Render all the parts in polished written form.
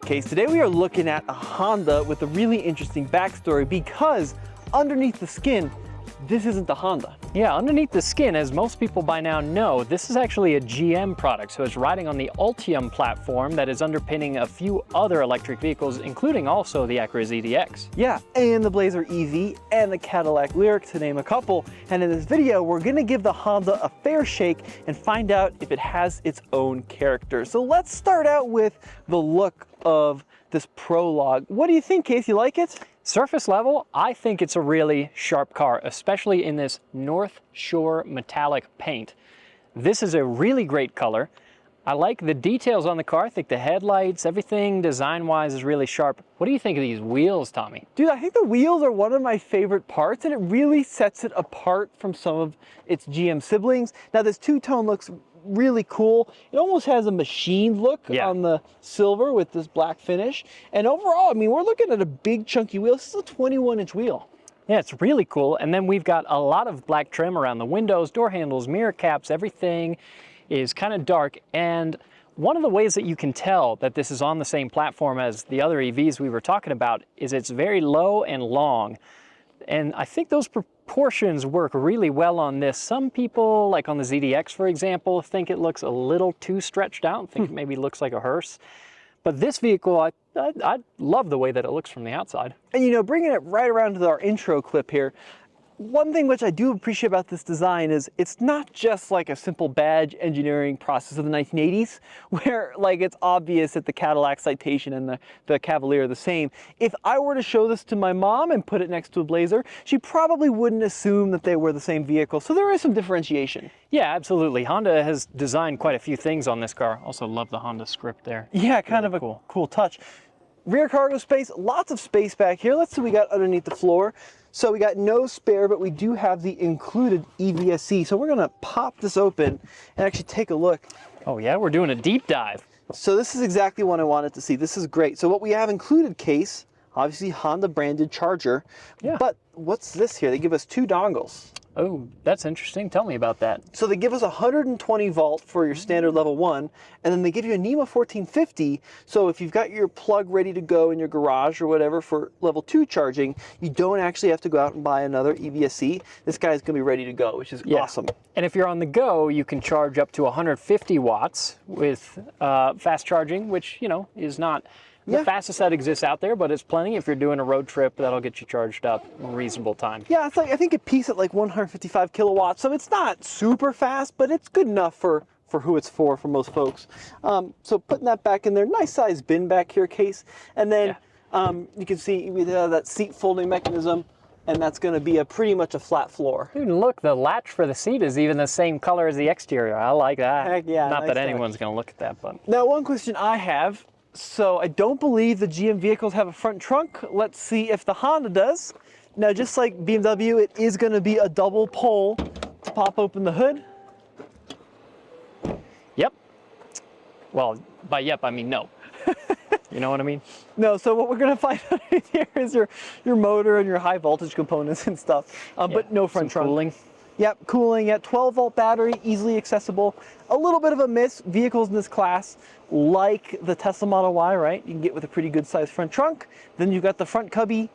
Case. Today we are looking at a Honda with a really interesting backstory because underneath the skin, this isn't the Honda. Yeah, underneath the skin, as most people by now know, this is actually a GM product. So it's riding on the Ultium platform that is underpinning a few other electric vehicles, including also the Acura ZDX. Yeah, and the Blazer EV and the Cadillac Lyriq, to name a couple. And in this video, we're gonna give the Honda a fair shake and find out if it has its own character. So let's start out with the look of this Prologue. What do you think, Case? You like it? Surface level, I think it's a really sharp car, especially in this North Shore metallic paint. This is a really great color. I like the details on the car. I think the headlights, everything design-wise is really sharp. What do you think of these wheels, Tommy? Dude, I think the wheels are one of my favorite parts, and it really sets it apart from some of its GM siblings. Now, this two-tone looks really cool. It almost has a machined look on the silver with this black finish. And overall, I mean, we're looking at a big chunky wheel. This is a 21-inch wheel. Yeah, it's really cool. And then we've got a lot of black trim around the windows, door handles, mirror caps, everything is kind of dark. And one of the ways that you can tell that this is on the same platform as the other EVs we were talking about is it's very low and long. And I think those proportions work really well on this. Some people, like on the ZDX, for example, think it looks a little too stretched out, think it maybe looks like a hearse. But this vehicle, I love the way that it looks from the outside. And you know, bringing it right around to our intro clip here, one thing which I do appreciate about this design is it's not just like a simple badge engineering process of the 1980s where like it's obvious that the Cadillac Citation and the Cavalier are the same. If I were to show this to my mom and put it next to a Blazer, she probably wouldn't assume that they were the same vehicle. So there is some differentiation. Yeah, absolutely. Honda has designed quite a few things on this car. Also love the Honda script there. Yeah, kind of a cool touch. Rear cargo space, lots of space back here. Let's see what we got underneath the floor. So we got no spare, but we do have the included EVSE. So we're gonna pop this open and actually take a look. Oh yeah, we're doing a deep dive. So this is exactly what I wanted to see. This is great. So what we have included, Case, obviously Honda branded charger. Yeah. But what's this here? They give us two dongles. Oh, that's interesting. Tell me about that. So they give us 120 volt for your standard level 1, and then they give you a NEMA 1450. So if you've got your plug ready to go in your garage or whatever for level 2 charging, you don't actually have to go out and buy another EVSE. This guy's gonna be ready to go, which is awesome. And if you're on the go, you can charge up to 150 watts with fast charging, which, you know, is not the fastest that exists out there, but it's plenty. If you're doing a road trip, that'll get you charged up in a reasonable time. Yeah, it's like, I think it peaks at like 155 kilowatts, so it's not super fast, but it's good enough for who it's for most folks. So putting that back in there, nice size bin back here, Case. And then you can see we have that seat folding mechanism, and that's gonna be pretty much a flat floor. Dude, look, the latch for the seat is even the same color as the exterior. I like that. Heck yeah. Not that anyone's gonna look at that, but. Now, one question I have, so I don't believe the GM vehicles have a front trunk. Let's see if the Honda does. Now, just like BMW, it is gonna be a double pull to pop open the hood. Yep. Well, by yep, I mean no. You know what I mean? No, so what we're gonna find underneath here is your motor and your high voltage components and stuff, but no front trunk. Cooling. Yep, cooling at 12 volt battery, easily accessible. A little bit of a miss, vehicles in this class, like the Tesla Model Y, right? You can get with a pretty good sized front trunk. Then you've got the front cubby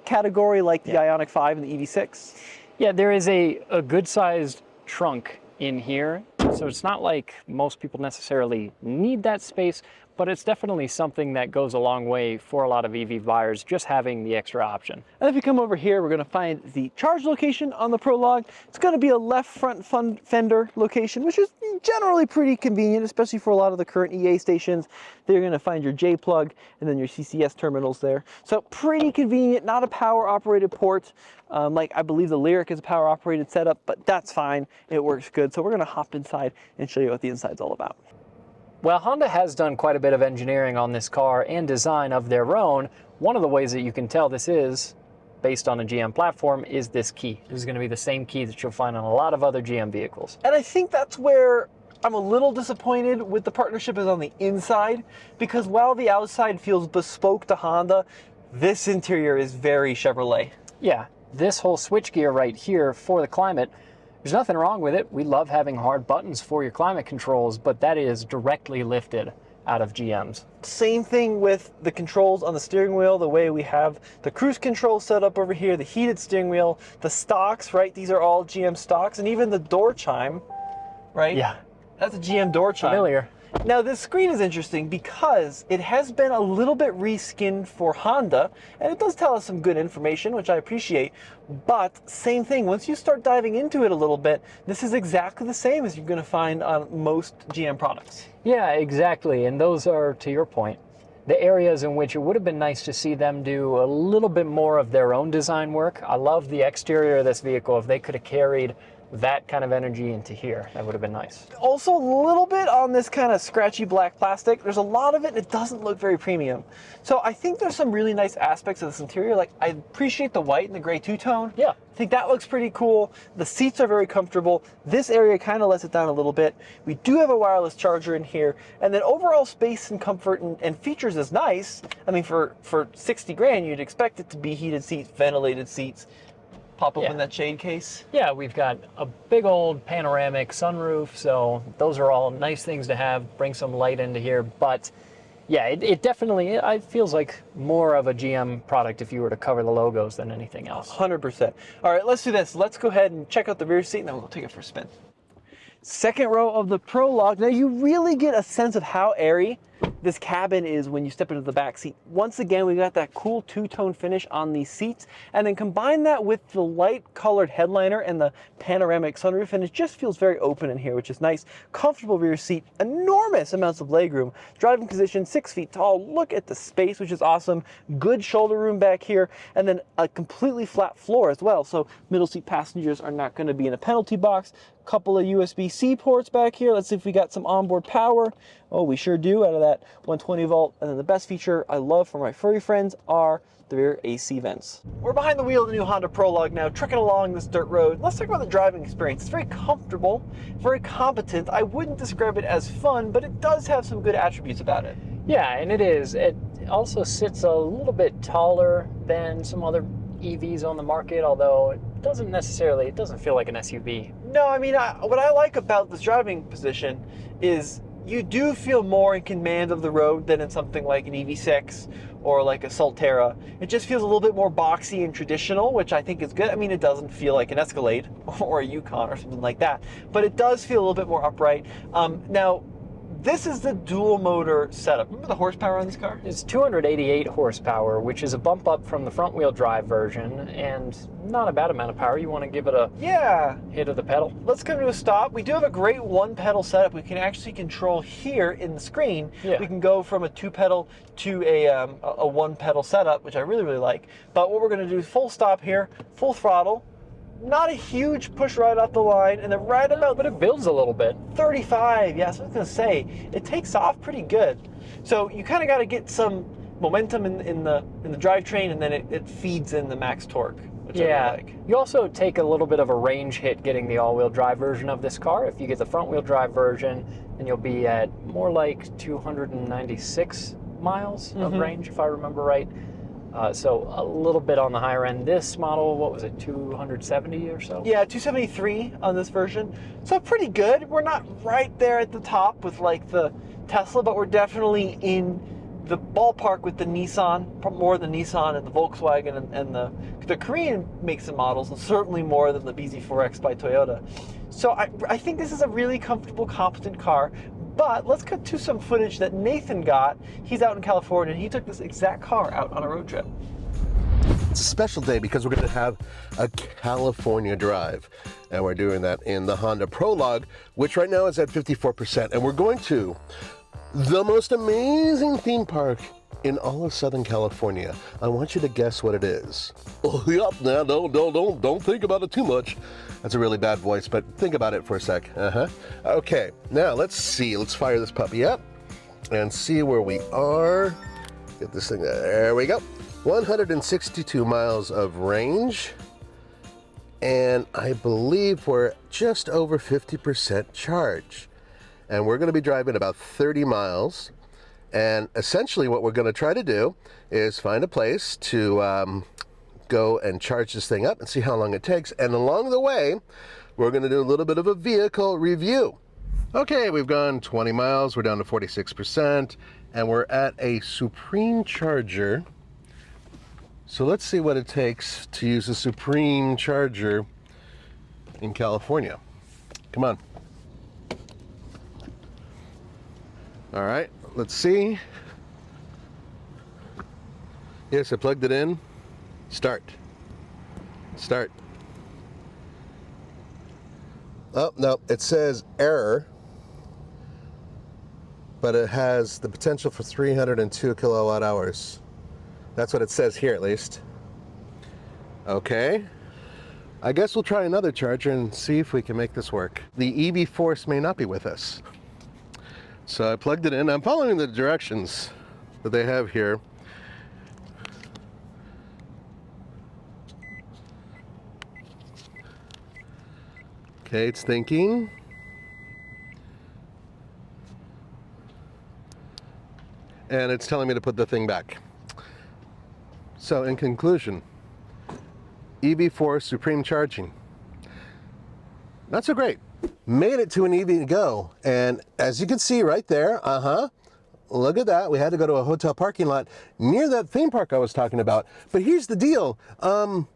category like the Ioniq 5 and the EV6. Yeah, there is a good sized trunk in here. So it's not like most people necessarily need that space, but it's definitely something that goes a long way for a lot of EV buyers, just having the extra option. And if you come over here, we're gonna find the charge location on the Prologue. It's gonna be a left front fender location, which is generally pretty convenient, especially for a lot of the current EA stations. They're gonna find your J plug and then your CCS terminals there. So pretty convenient, not a power operated port. Like I believe the Lyriq is a power operated setup, but that's fine, it works good. So we're gonna hop inside and show you what the inside's all about. Well, Honda has done quite a bit of engineering on this car and design of their own. One of the ways that you can tell this is based on a GM platform is this key. This is going to be the same key that you'll find on a lot of other GM vehicles. And I think that's where I'm a little disappointed with the partnership is on the inside, because while the outside feels bespoke to Honda, this interior is very Chevrolet. Yeah, this whole switchgear right here for the climate, there's nothing wrong with it. We love having hard buttons for your climate controls, but that is directly lifted out of GMs. Same thing with the controls on the steering wheel, the way we have the cruise control set up over here, the heated steering wheel, the stocks, right? These are all GM stocks, and even the door chime, right? Yeah. That's a GM door chime. Familiar. Now this screen is interesting because it has been a little bit reskinned for Honda, and it does tell us some good information, which I appreciate, but same thing, once you start diving into it a little bit, this is exactly the same as you're going to find on most GM products. Yeah, exactly, and those are, to your point, the areas in which it would have been nice to see them do a little bit more of their own design work. I love the exterior of this vehicle. If they could have carried that kind of energy into here, that would have been nice. Also a little bit on this kind of scratchy black plastic. There's a lot of it and it doesn't look very premium. So I think there's some really nice aspects of this interior. Like, I appreciate the white and the gray two-tone. Yeah. I think that looks pretty cool. The seats are very comfortable. This area kind of lets it down a little bit. We do have a wireless charger in here. And then overall space and comfort and features is nice. I mean, for 60 grand, you'd expect it to be heated seats, ventilated seats. Pop open that shade case. Yeah, we've got a big old panoramic sunroof, so those are all nice things to have, bring some light into here. But yeah, it definitely feels like more of a GM product if you were to cover the logos than anything else. 100%. All right, let's do this. Let's go ahead and check out the rear seat, and then we'll take it for a spin. Second row of the Prologue. Now you really get a sense of how airy this cabin is when you step into the back seat. Once again, we got that cool two-tone finish on these seats, and then combine that with the light colored headliner and the panoramic sunroof, and it just feels very open in here, which is nice. Comfortable rear seat, enormous amounts of legroom. Driving position, 6 feet tall. Look at the space, which is awesome. Good shoulder room back here, and then a completely flat floor as well, so middle seat passengers are not going to be in a penalty box. Couple of USB-C ports back here. Let's see if we got some onboard power. Oh, we sure do, out of that 120 volt. And then the best feature I love for my furry friends are the rear AC vents. We're behind the wheel of the new Honda Prologue now, trucking along this dirt road. Let's talk about the driving experience. It's very comfortable, very competent. I wouldn't describe it as fun, but it does have some good attributes about it. Yeah, and it is. It also sits a little bit taller than some other EVs on the market, although it doesn't feel like an SUV. No, I mean, what I like about this driving position is you do feel more in command of the road than in something like an EV6 or like a Solterra. It just feels a little bit more boxy and traditional, which I think is good. I mean, it doesn't feel like an Escalade or a Yukon or something like that, but it does feel a little bit more upright. Now, this is the dual motor setup. Remember the horsepower on this car? It's 288 horsepower, which is a bump up from the front wheel drive version, and not a bad amount of power. You want to give it a hit of the pedal. Let's come to a stop. We do have a great one pedal setup. We can actually control here in the screen. Yeah. We can go from a two pedal to a one pedal setup, which I really, really like. But what we're going to do is full stop here, full throttle. Not a huge push right off the line, and then right about... But it builds a little bit. 35, yes, I was going to say. It takes off pretty good. So you kind of got to get some momentum in the drivetrain, and then it feeds in the max torque, which I really like. You also take a little bit of a range hit getting the all-wheel drive version of this car. If you get the front-wheel drive version, then you'll be at more like 296 miles of range, if I remember right. So a little bit on the higher end. This model, what was it, 270 or so? Yeah, 273 on this version. So pretty good. We're not right there at the top with like the Tesla, but we're definitely in the ballpark with the Nissan, more than Nissan and the Volkswagen and the Korean makes and models, and certainly more than the BZ4X by Toyota. So I think this is a really comfortable, competent car. But let's cut to some footage that Nathan got. He's out in California, and he took this exact car out on a road trip. It's a special day because we're going to have a California drive. And we're doing that in the Honda Prologue, which right now is at 54%. And we're going to the most amazing theme park in all of Southern California. I want you to guess what it is. Oh, yep, now don't think about it too much. That's a really bad voice, but think about it for a sec. Okay, now let's see. Let's fire this puppy up and see where we are. Get this thing, there we go. 162 miles of range. And I believe we're just over 50% charge. And we're gonna be driving about 30 miles. And essentially what we're gonna try to do is find a place to go and charge this thing up and see how long it takes. And along the way, we're going to do a little bit of a vehicle review. Okay, we've gone 20 miles, we're down to 46%, and we're at a Supreme charger. So let's see what it takes to use a Supreme charger in California. Come on. All right, let's see. Yes, I plugged it in. Start. Start. Oh, no, it says error, but it has the potential for 302 kilowatt hours. That's what it says here, at least. Okay. I guess we'll try another charger and see if we can make this work. The EV Force may not be with us. So I plugged it in. I'm following the directions that they have here. Okay, it's thinking. And it's telling me to put the thing back. So in conclusion, EV Force Supreme charging. Not so great. Made it to an EV Go, and as you can see right there, look at that. We had to go to a hotel parking lot near that theme park I was talking about. But here's the deal. The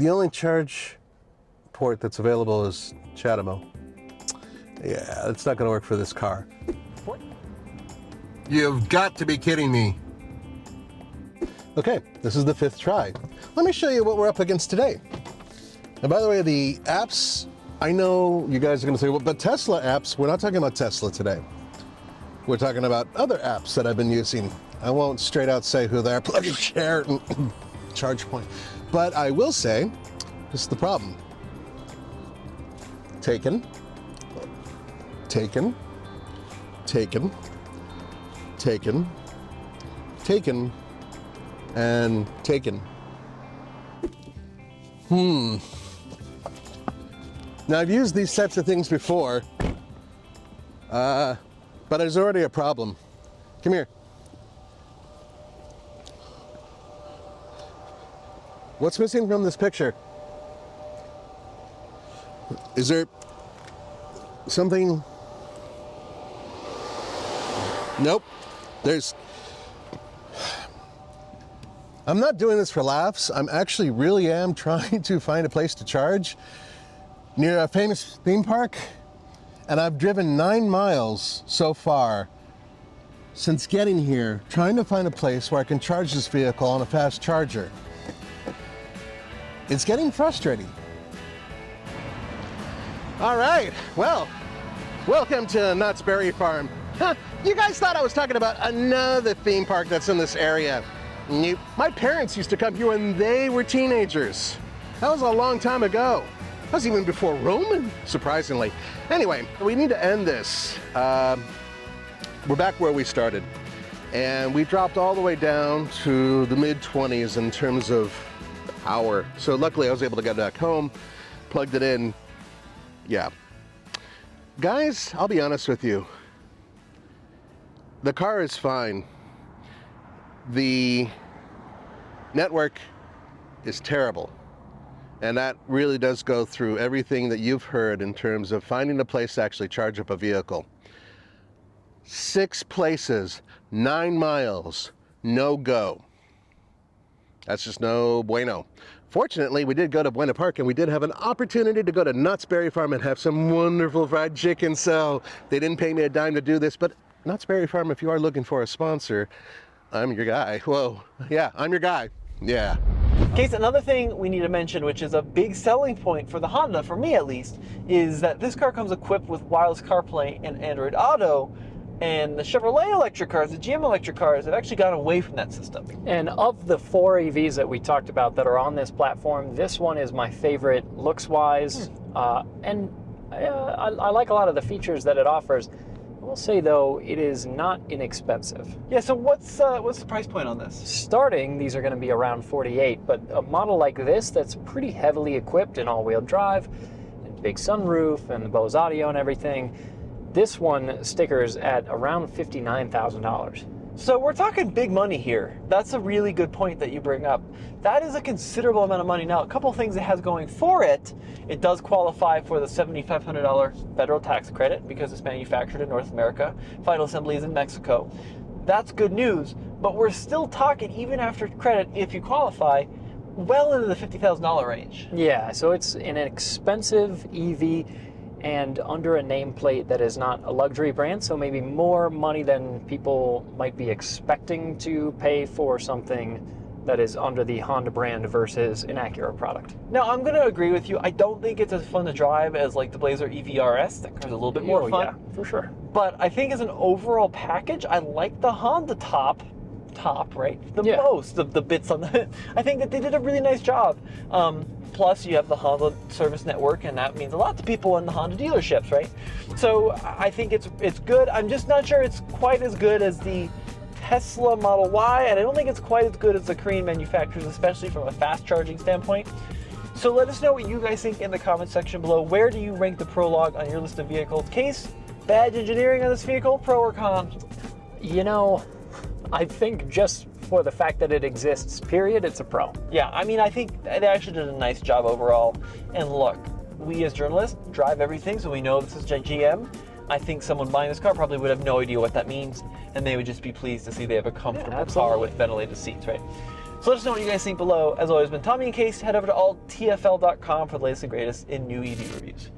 only charge port that's available is CHAdeMO. Yeah, it's not going to work for this car. You've got to be kidding me. Okay, this is the 5th try. Let me show you what we're up against today. And by the way, the apps, I know you guys are going to say, well, but Tesla apps, we're not talking about Tesla today. We're talking about other apps that I've been using. I won't straight out say who they are, Plug and Share, and ChargePoint. But I will say, this is the problem. Taken, taken, taken, taken, taken, and taken. Now I've used these types of things before, but there's already a problem. Come here. What's missing from this picture? Is there something? Nope. I'm not doing this for laughs. I'm actually really am trying to find a place to charge near a famous theme park, and I've driven 9 miles so far since getting here, trying to find a place where I can charge this vehicle on a fast charger. It's getting frustrating. All right, well, welcome to Knott's Berry Farm. You guys thought I was talking about another theme park that's in this area. Nope. My parents used to come here when they were teenagers. That was a long time ago. That was even before Roman, surprisingly. Anyway, we need to end this. We're back where we started. And we dropped all the way down to the mid-20s in terms of power. So luckily I was able to get back home, plugged it in. Yeah. Guys, I'll be honest with you. The car is fine. The network is terrible. And that really does go through everything that you've heard in terms of finding a place to actually charge up a vehicle. 6 places, 9 miles, no go. That's just no bueno. Fortunately, we did go to Buena Park, and we did have an opportunity to go to Knott's Berry Farm and have some wonderful fried chicken. So they didn't pay me a dime to do this, but Knott's Berry Farm, if you are looking for a sponsor, I'm your guy. Whoa, yeah, I'm your guy. Yeah. Case, another thing we need to mention, which is a big selling point for the Honda, for me at least, is that this car comes equipped with wireless CarPlay and Android Auto, and the Chevrolet electric cars, the GM electric cars, have actually got away from that system. And of the 4 EVs that we talked about that are on this platform, this one is my favorite looks-wise, and I like a lot of the features that it offers. I will say, though, it is not inexpensive. Yeah, so what's the price point on this? Starting, these are going to be around $48, but a model like this that's pretty heavily equipped in all-wheel drive, and big sunroof, and the Bose audio and everything, this one stickers at around $59,000. So we're talking big money here. That's a really good point that you bring up. That is a considerable amount of money. Now, a couple of things it has going for it. It does qualify for the $7,500 federal tax credit because it's manufactured in North America. Final assembly is in Mexico. That's good news, but we're still talking, even after credit, if you qualify, well into the $50,000 range. Yeah, so it's an expensive EV and under a nameplate that is not a luxury brand, so maybe more money than people might be expecting to pay for something that is under the Honda brand versus an Acura product. Now, I'm going to agree with you. I don't think it's as fun to drive as like the Blazer EV-RS. That car's a little bit more fun. Yeah, for sure. But I think as an overall package, I like the Honda top, right? The Yeah. most of the bits on the. I think that they did a really nice job. Plus, you have the Honda service network, and that means a lot to people in the Honda dealerships, right? So I think it's good. I'm just not sure it's quite as good as the Tesla Model Y, and I don't think it's quite as good as the Korean manufacturers, especially from a fast charging standpoint. So let us know what you guys think in the comment section below. Where do you rank the Prologue on your list of vehicles? Case, badge engineering on this vehicle, pro or con? You know, I think just for the fact that it exists, period, it's a pro. Yeah, I mean, I think they actually did a nice job overall. And look, we as journalists drive everything, so we know this is GM. I think someone buying this car probably would have no idea what that means, and they would just be pleased to see they have a comfortable car with ventilated seats, right? So let us know what you guys think below. As always, been Tommy and Case. Head over to alttfl.com for the latest and greatest in new EV reviews.